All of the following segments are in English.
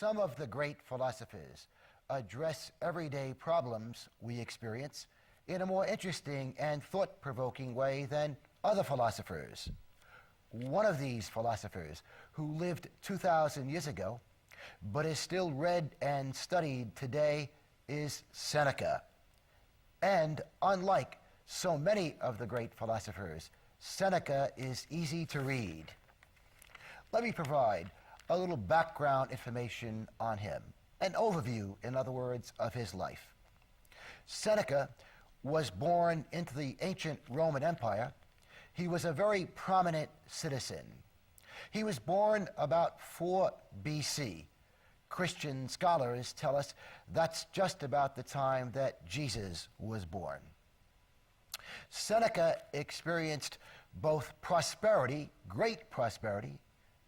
Some of the great philosophers address everyday problems we experience in a more interesting and thought-provoking way than other philosophers. One of these philosophers, who lived 2,000 years ago, but is still read and studied today, is Seneca. And unlike so many of the great philosophers, Seneca is easy to read. Let me provide a little background information on him, an overview, in other words, of his life. Seneca was born into the ancient Roman Empire. He was a very prominent citizen. He was born about 4 BC. Christian scholars tell us that's just about the time that Jesus was born. Seneca experienced both prosperity, great prosperity,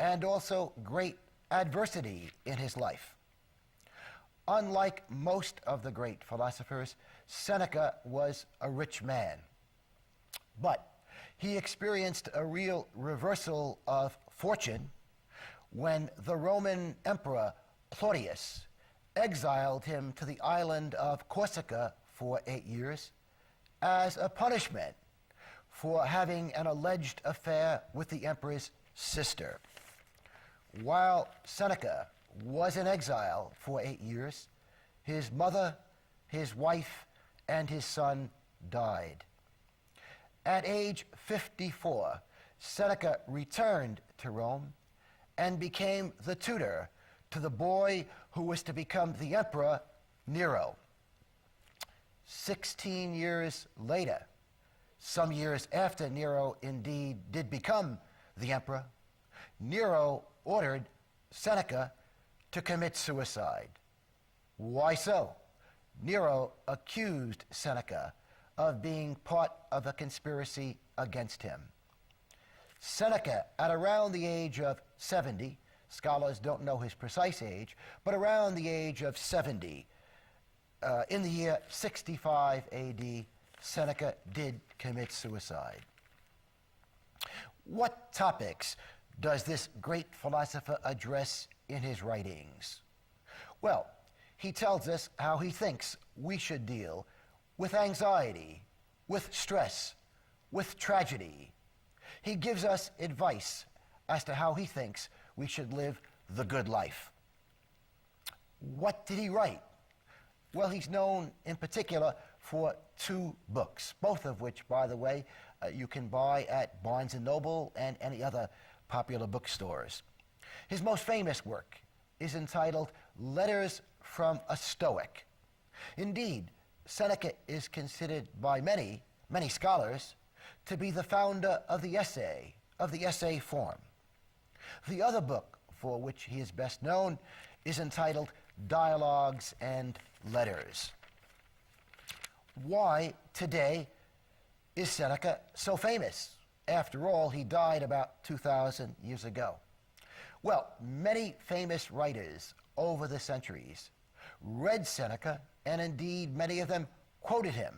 and also great adversity in his life. Unlike most of the great philosophers, Seneca was a rich man. But he experienced a real reversal of fortune when the Roman Emperor Claudius exiled him to the island of Corsica for 8 years as a punishment for having an alleged affair with the emperor's sister. While Seneca was in exile for 8 years, his mother, his wife, and his son died. At age 54, Seneca returned to Rome and became the tutor to the boy who was to become the emperor, Nero. 16 years later, some years after Nero indeed did become the emperor, Nero ordered Seneca to commit suicide. Why so? Nero accused Seneca of being part of a conspiracy against him. Seneca, at around the age of 70, scholars don't know his precise age, but around the age of 70, in the year 65 AD, Seneca did commit suicide. What topics does this great philosopher address in his writings? Well, he tells us how he thinks we should deal with anxiety, with stress, with tragedy. He gives us advice as to how he thinks we should live the good life. What did he write? Well, he's known in particular for 2 books, both of which, by the way, you can buy at Barnes & Noble and any other popular bookstores. His most famous work is entitled Letters from a Stoic. Indeed, Seneca is considered by many scholars to be the founder of the essay form. The other book for which he is best known is entitled Dialogues and Letters. Why today is Seneca so famous? After all, he died about 2,000 years ago. Well, many famous writers over the centuries read Seneca, and indeed many of them quoted him.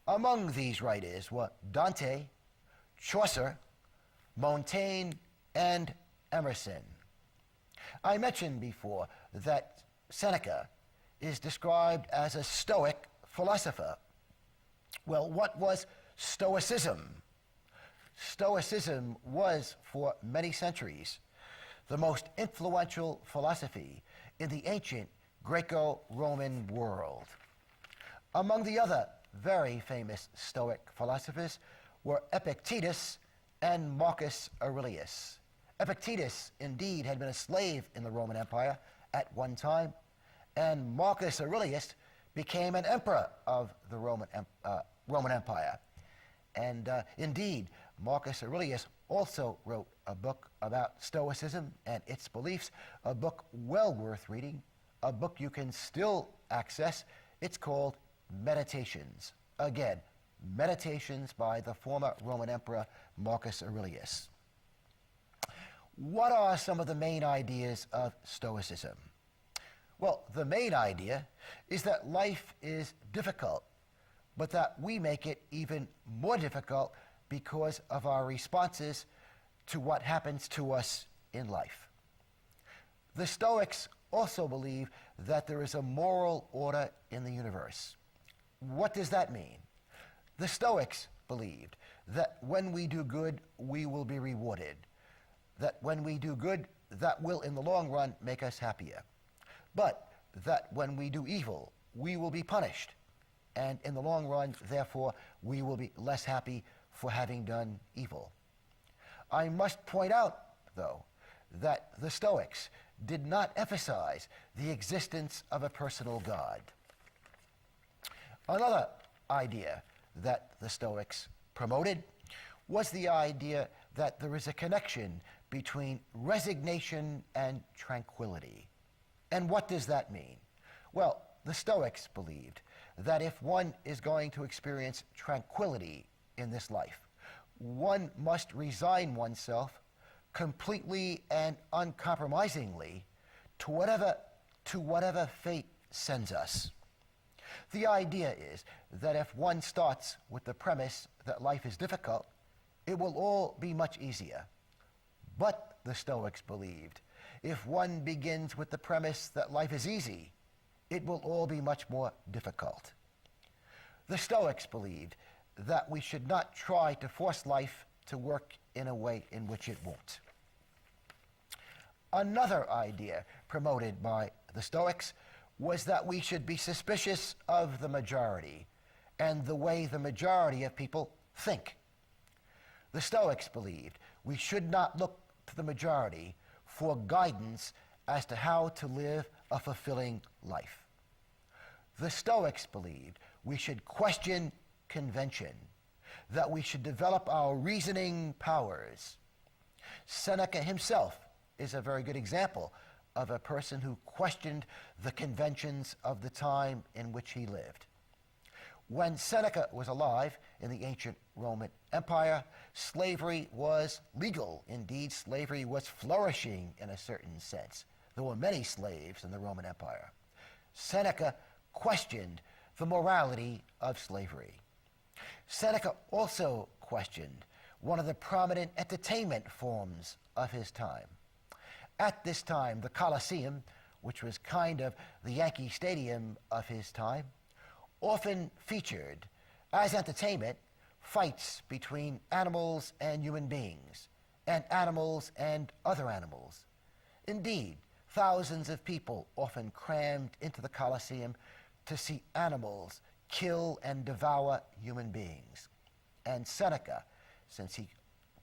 Among these writers were Dante, Chaucer, Montaigne, and Emerson. I mentioned before that Seneca is described as a Stoic philosopher. Well, what was Stoicism? Stoicism was, for many centuries, the most influential philosophy in the ancient Greco-Roman world. Among the other very famous Stoic philosophers were Epictetus and Marcus Aurelius. Epictetus, indeed, had been a slave in the Roman Empire at one time, and Marcus Aurelius became an emperor of the Roman Empire. And indeed, Marcus Aurelius also wrote a book about Stoicism and its beliefs, a book well worth reading, a book you can still access. It's called Meditations. Again, Meditations by the former Roman Emperor Marcus Aurelius. What are some of the main ideas of Stoicism? Well, the main idea is that life is difficult, but that we make it even more difficult because of our responses to what happens to us in life. The Stoics also believe that there is a moral order in the universe. What does that mean? The Stoics believed that when we do good, we will be rewarded. That when we do good, that will in the long run make us happier. But that when we do evil, we will be punished. And in the long run, therefore, we will be less happy for having done evil. I must point out, though, that the Stoics did not emphasize the existence of a personal God. Another idea that the Stoics promoted was the idea that there is a connection between resignation and tranquility. And what does that mean? Well, the Stoics believed that if one is going to experience tranquility in this life, one must resign oneself completely and uncompromisingly to whatever fate sends us. The idea is that if one starts with the premise that life is difficult, it will all be much easier. But the Stoics believed, if one begins with the premise that life is easy, it will all be much more difficult. The Stoics believed that we should not try to force life to work in a way in which it won't. Another idea promoted by the Stoics was that we should be suspicious of the majority and the way the majority of people think. The Stoics believed we should not look to the majority for guidance as to how to live a fulfilling life. The Stoics believed we should question convention, that we should develop our reasoning powers. Seneca himself is a very good example of a person who questioned the conventions of the time in which he lived. When Seneca was alive in the ancient Roman Empire, slavery was legal. Indeed, slavery was flourishing in a certain sense. There were many slaves in the Roman Empire. Seneca questioned the morality of slavery. Seneca also questioned one of the prominent entertainment forms of his time. At this time, the Colosseum, which was kind of the Yankee Stadium of his time, often featured, as entertainment, fights between animals and human beings, and animals and other animals. Indeed, thousands of people often crammed into the Colosseum to see animals kill and devour human beings. And Seneca, since he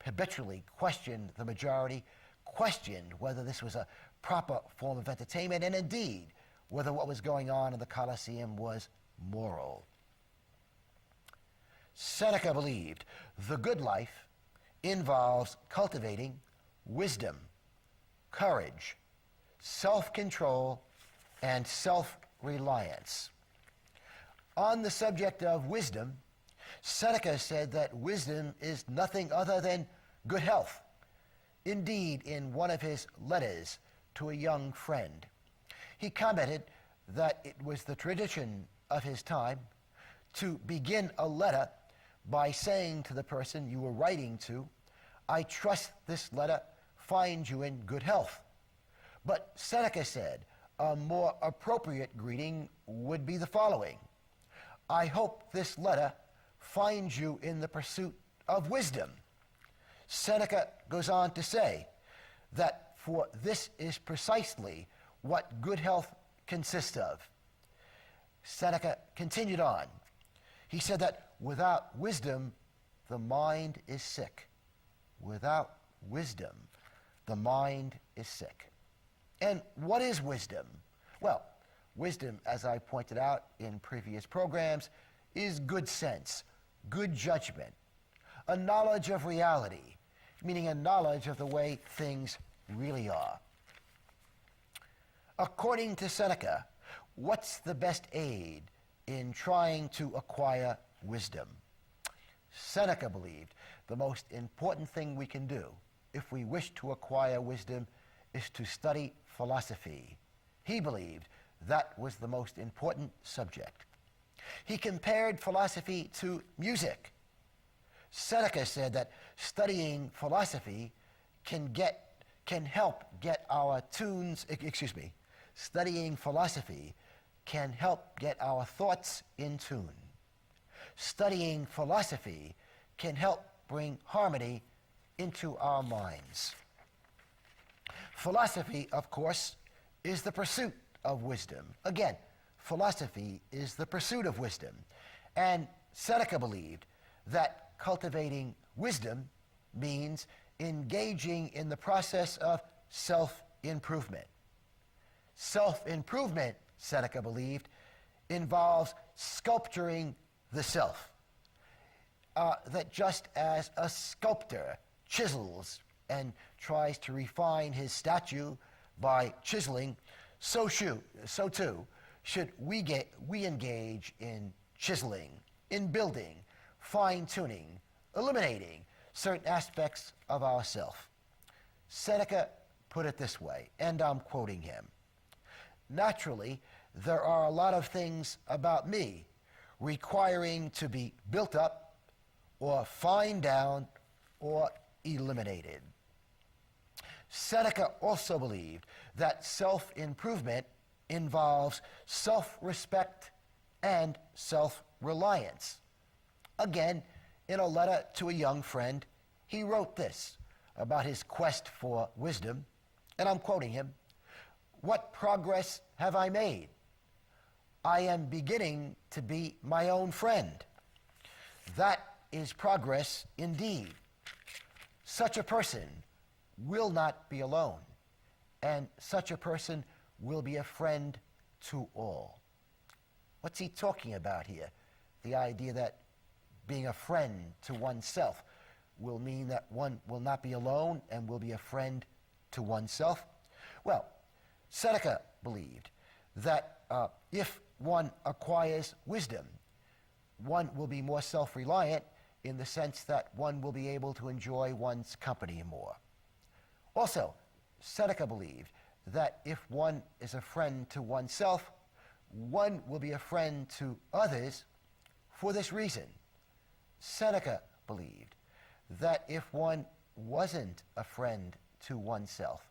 habitually questioned the majority, questioned whether this was a proper form of entertainment, and indeed, whether what was going on in the Colosseum was moral. Seneca believed the good life involves cultivating wisdom, courage, self-control, and self-reliance. On the subject of wisdom, Seneca said that wisdom is nothing other than good health. Indeed, in one of his letters to a young friend, he commented that it was the tradition of his time to begin a letter by saying to the person you were writing to, "I trust this letter finds you in good health." But Seneca said a more appropriate greeting would be the following: "I hope this letter finds you in the pursuit of wisdom." Seneca goes on to say that for this is precisely what good health consists of. Seneca continued on. He said that without wisdom, the mind is sick. Without wisdom, the mind is sick. And what is wisdom? Well, wisdom, as I pointed out in previous programs, is good sense, good judgment, a knowledge of reality, meaning a knowledge of the way things really are. According to Seneca, what's the best aid in trying to acquire wisdom? Seneca believed the most important thing we can do if we wish to acquire wisdom is to study philosophy. He believed that was the most important subject. He compared philosophy to music. Seneca said that studying philosophy can help get our studying philosophy can help get our thoughts in tune. Studying philosophy can help bring harmony into our minds. Philosophy, of course, is the pursuit of wisdom. Again, philosophy is the pursuit of wisdom. And Seneca believed that cultivating wisdom means engaging in the process of self-improvement. Self-improvement, Seneca believed, involves sculpturing the self. That just as a sculptor chisels and tries to refine his statue by chiseling, so too should we engage in chiseling, in building, fine-tuning, eliminating certain aspects of ourself. Seneca put it this way, and I'm quoting him: "Naturally, there are a lot of things about me requiring to be built up or fined down or eliminated." Seneca also believed that self-improvement involves self-respect and self-reliance. Again, in a letter to a young friend, he wrote this about his quest for wisdom, and I'm quoting him: "What progress have I made? I am beginning to be my own friend." That is progress indeed. Such a person will not be alone, and such a person will be a friend to all. What's he talking about here? The idea that being a friend to oneself will mean that one will not be alone and will be a friend to oneself? Well, Seneca believed that if one acquires wisdom, one will be more self-reliant in the sense that one will be able to enjoy one's company more. Also, Seneca believed that if one is a friend to oneself, one will be a friend to others for this reason. Seneca believed that if one wasn't a friend to oneself,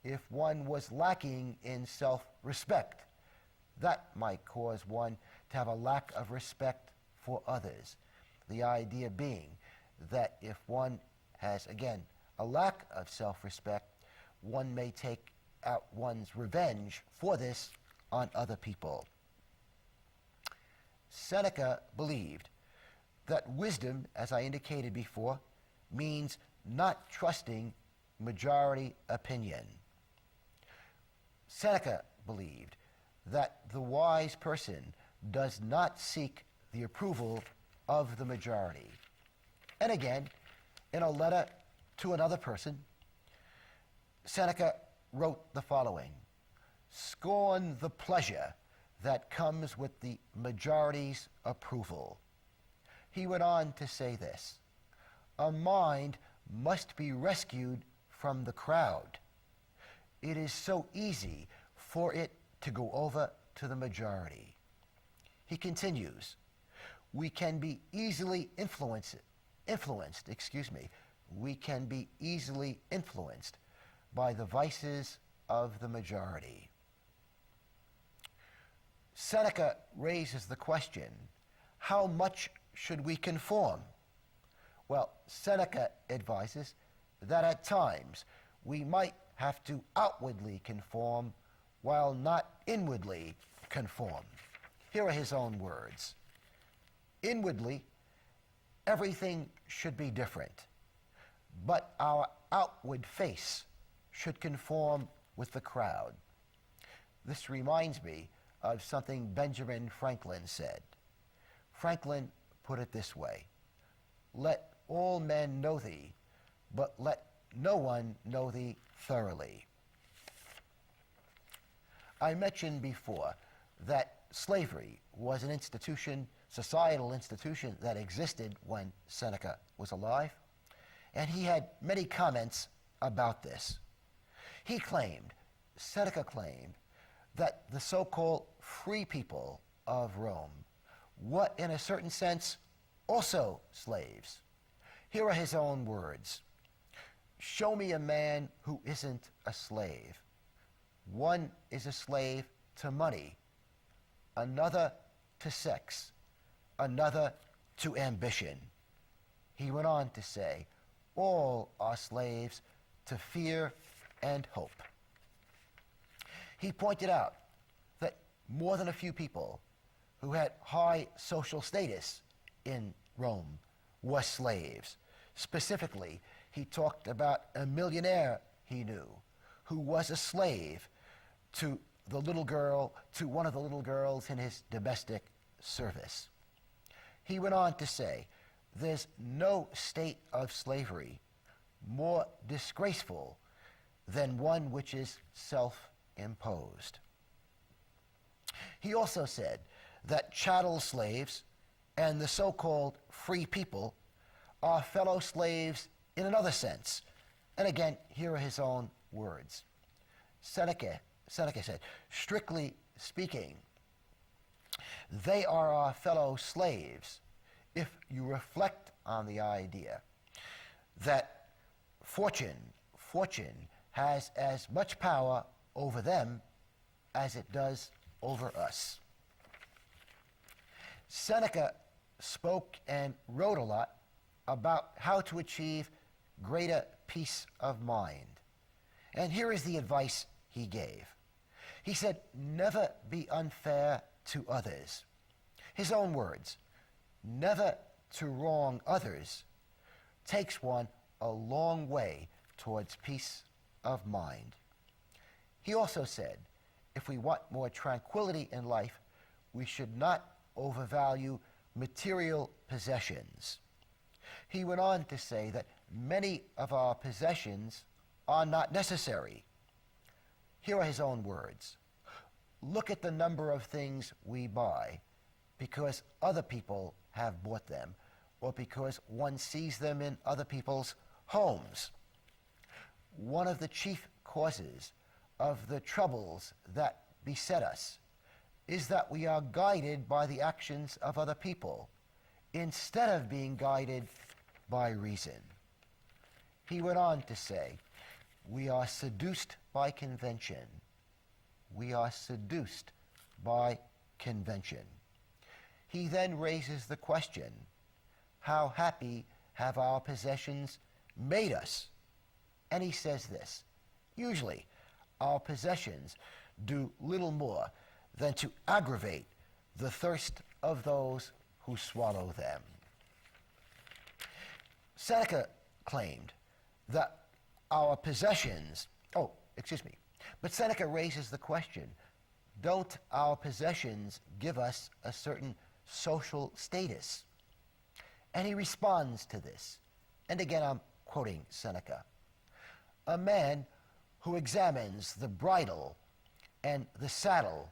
if one was lacking in self-respect, that might cause one to have a lack of respect for others. The idea being that if one has, again, a lack of self-respect, one may take out one's revenge for this on other people. Seneca believed that wisdom, as I indicated before, means not trusting majority opinion. Seneca believed that the wise person does not seek the approval of the majority. And again, in a letter to another person, Seneca wrote the following: "Scorn the pleasure that comes with the majority's approval." He went on to say this: "A mind must be rescued from the crowd. It is so easy for it to go over to the majority." He continues, "We can be easily influenced, we can be easily influenced by the vices of the majority." Seneca raises the question, how much should we conform? Well, Seneca advises that at times we might have to outwardly conform while not inwardly conform. Here are his own words: "Inwardly, everything should be different, but our outward face should conform with the crowd." This reminds me of something Benjamin Franklin said. Franklin put it this way: "Let all men know thee, but let no one know thee thoroughly." I mentioned before that slavery was an institution, societal institution, that existed when Seneca was alive, and he had many comments about this. Seneca claimed, that the so-called free people of Rome were, in a certain sense, also slaves. Here are his own words: "Show me a man who isn't a slave. One is a slave to money, another to sex, another to ambition. He went on to say, all are slaves to fear and hope. He pointed out that more than a few people who had high social status in Rome were slaves. Specifically, he talked about a millionaire he knew who was a slave to one of the little girls in his domestic service. He went on to say, there's no state of slavery more disgraceful than one which is self-imposed. He also said that chattel slaves and the so-called free people are fellow slaves in another sense. And again, here are his own words. Seneca said, strictly speaking, they are our fellow slaves if you reflect on the idea that fortune has as much power over them as it does over us. Seneca spoke and wrote a lot about how to achieve greater peace of mind. And here is the advice he gave. He said, never be unfair to others. His own words, never to wrong others takes one a long way towards peace of mind. He also said, if we want more tranquility in life, we should not overvalue material possessions. He went on to say that many of our possessions are not necessary. Here are his own words. Look at the number of things we buy because other people have bought them or because one sees them in other people's homes. One of the chief causes of the troubles that beset us is that we are guided by the actions of other people instead of being guided by reason. He went on to say, we are seduced by convention. We are seduced by convention. He then raises the question, how happy have our possessions made us? And he says this, usually our possessions do little more than to aggravate the thirst of those who swallow them. Seneca claimed that our possessions, but Seneca raises the question, don't our possessions give us a certain social status? And he responds to this, and again I'm quoting Seneca, a man who examines the bridle and the saddle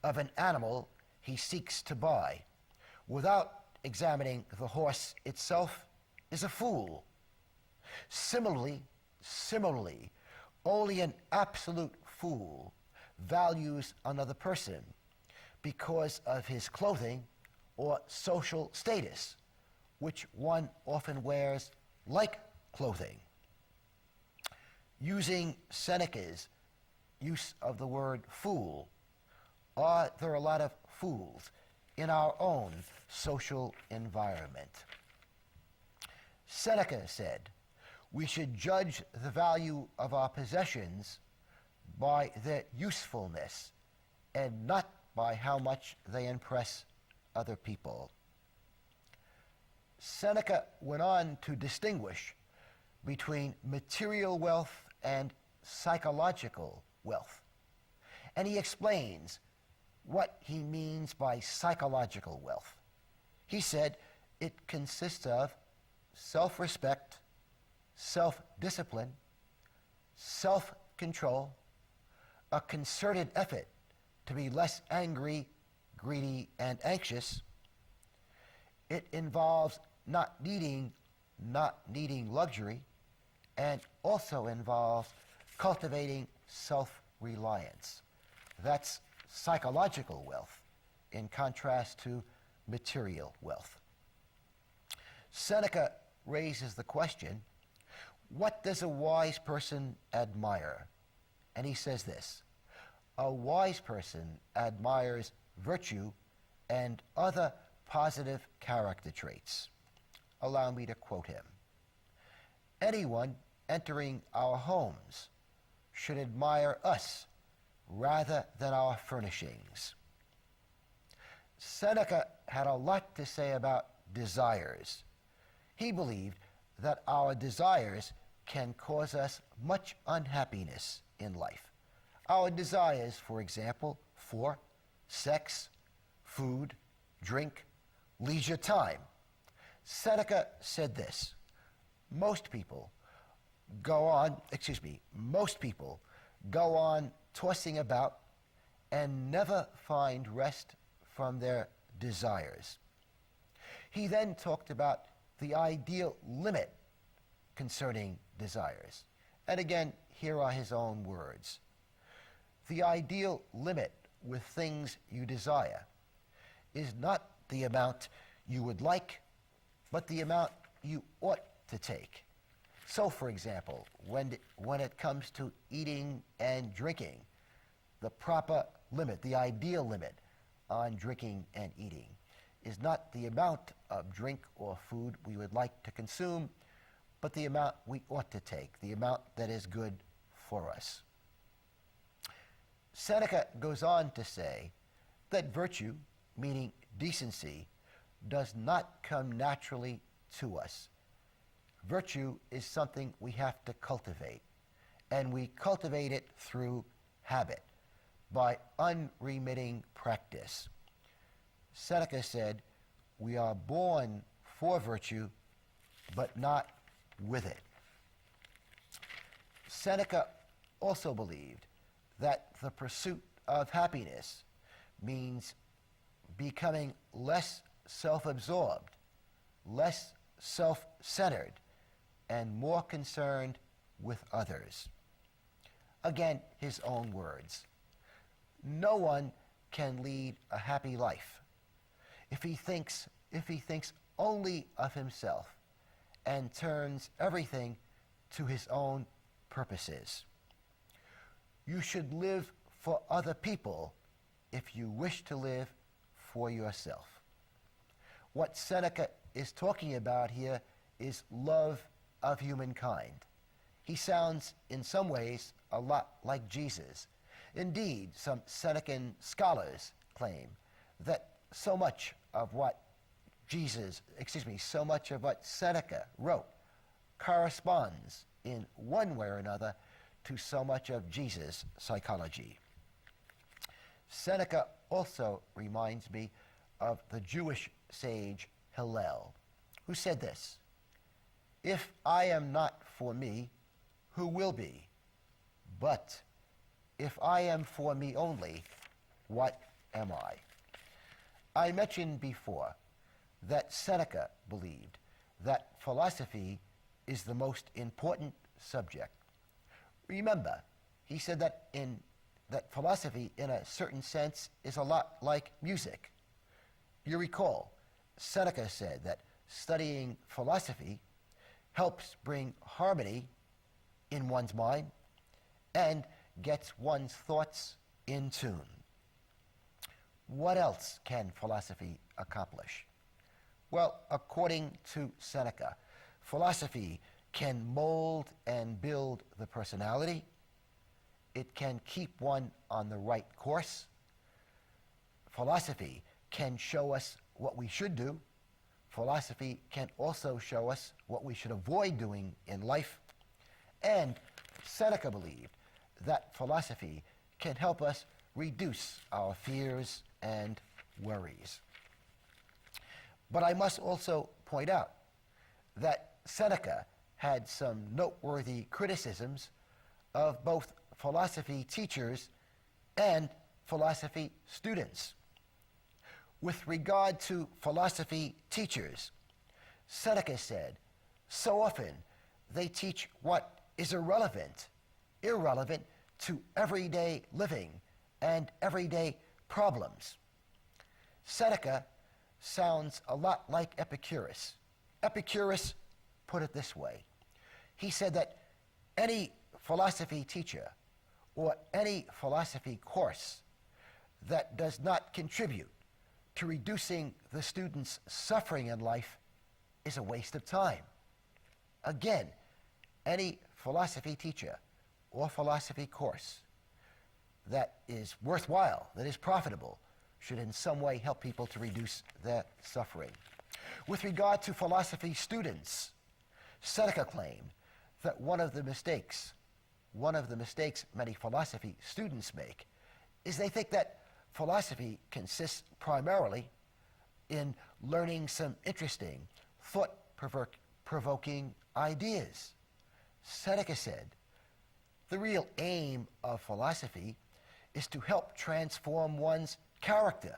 of an animal he seeks to buy without examining the horse itself is a fool. Similarly, only an absolute fool values another person because of his clothing or social status, which one often wears like clothing. Using Seneca's use of the word fool, are there a lot of fools in our own social environment? Seneca said, we should judge the value of our possessions by their usefulness and not by how much they impress other people. Seneca went on to distinguish between material wealth and psychological wealth. And he explains what he means by psychological wealth. He said it consists of self-respect, self-discipline, self-control, a concerted effort to be less angry, greedy, and anxious. It involves not needing luxury, and also involves cultivating self-reliance. That's psychological wealth in contrast to material wealth. Seneca raises the question, what does a wise person admire? And he says this, A wise person admires virtue and other positive character traits. Allow me to quote him. Anyone entering our homes should admire us rather than our furnishings. Seneca had a lot to say about desires. He believed that our desires can cause us much unhappiness in life. Our desires, for example, for sex, food, drink, leisure time. Seneca said this: most people go on tossing about and never find rest from their desires. He then talked about the ideal limit concerning desires. And again, here are his own words. The ideal limit with things you desire is not the amount you would like, but the amount you ought to take. So, for example, when it comes to eating and drinking, the proper limit, the ideal limit on drinking and eating is not the amount of drink or food we would like to consume, but the amount we ought to take, the amount that is good for us. Seneca goes on to say that virtue, meaning decency, does not come naturally to us. Virtue is something we have to cultivate, and we cultivate it through habit, by unremitting practice. Seneca said, we are born for virtue, but not with it. Seneca also believed that the pursuit of happiness means becoming less self-absorbed, less self-centered, and more concerned with others. Again, his own words. No one can lead a happy life if he thinks only of himself and turns everything to his own purposes. You should live for other people if you wish to live for yourself. What Seneca is talking about here is love of humankind. He sounds in some ways a lot like Jesus. Indeed, some Senecan scholars claim that so much of what Seneca wrote corresponds in one way or another to so much of Jesus' psychology. Seneca also reminds me of the Jewish sage Hillel, who said this: if I am not for me, who will be? But if I am for me only, what am I? I mentioned before that Seneca believed that philosophy is the most important subject. Remember, he said that philosophy, in a certain sense, is a lot like music. You recall, Seneca said that studying philosophy helps bring harmony in one's mind and gets one's thoughts in tune. What else can philosophy accomplish? Well, according to Seneca, philosophy can mold and build the personality. It can keep one on the right course. Philosophy can show us what we should do. Philosophy can also show us what we should avoid doing in life. And Seneca believed that philosophy can help us reduce our fears and worries. But I must also point out that Seneca had some noteworthy criticisms of both philosophy teachers and philosophy students. With regard to philosophy teachers, Seneca said, so often they teach what is irrelevant to everyday living and everyday problems. Seneca sounds a lot like Epicurus. Epicurus put it this way. He said that any philosophy teacher or any philosophy course that does not contribute to reducing the student's suffering in life is a waste of time. Again, any philosophy teacher or philosophy course that is worthwhile, that is profitable, should in some way help people to reduce their suffering. With regard to philosophy students, Seneca claimed that one of the mistakes many philosophy students make is they think that philosophy consists primarily in learning some interesting, thought-provoking ideas. Seneca said, the real aim of philosophy is to help transform one's character,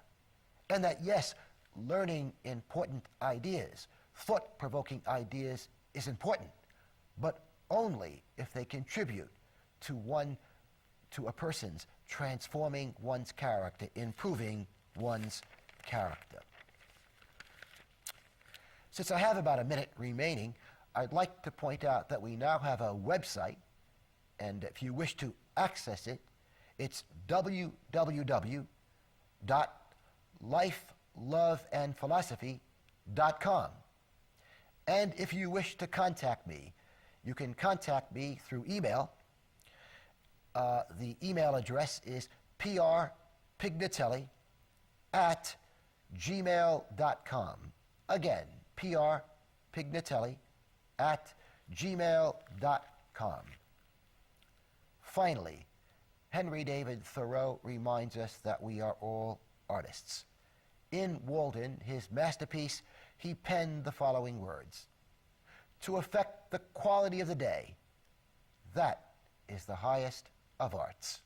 and that yes, learning important ideas, thought-provoking ideas is important, but only if they contribute to a person's transforming one's character, improving one's character. Since I have about a minute remaining, I'd like to point out that we now have a website, and if you wish to access it, it's www.lifeloveandphilosophy.com. And if you wish to contact me, you can contact me through email. The email address is prpignatelli@gmail.com. Again, prpignatelli@gmail.com. Finally, Henry David Thoreau reminds us that we are all artists. In Walden, his masterpiece, he penned the following words: "To affect the quality of the day, that is the highest of arts."